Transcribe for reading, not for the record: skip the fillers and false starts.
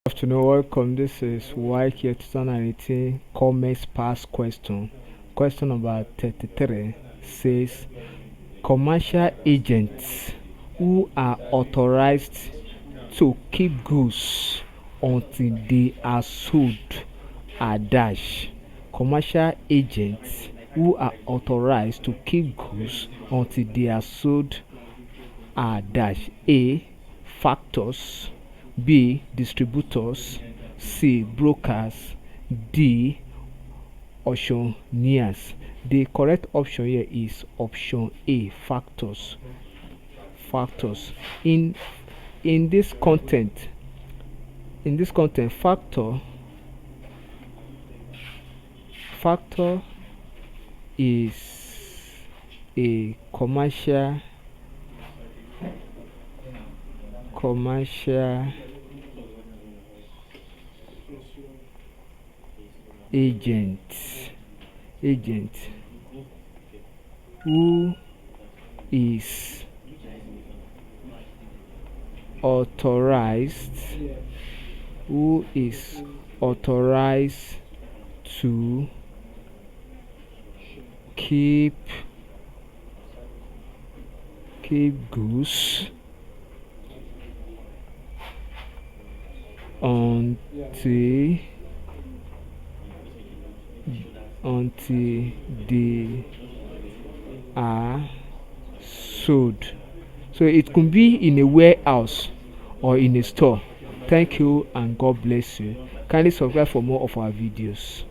Afternoon, welcome. This is Waec 2018 Commerce Pass question. Question number 33 says commercial agents who are authorized to keep goods until they are sold are dash. Commercial agents who are authorized to keep goods until they are sold are dash. A. Factors. B. Distributors. C. Brokers. D. Auctioneers. The correct option here is option A. Factors. Factors. In this content, factor is a commercial agent who is authorized to keep goods until they are sold. So it could be in a warehouse or in a store. Thank you and God bless you. Kindly subscribe for more of our videos.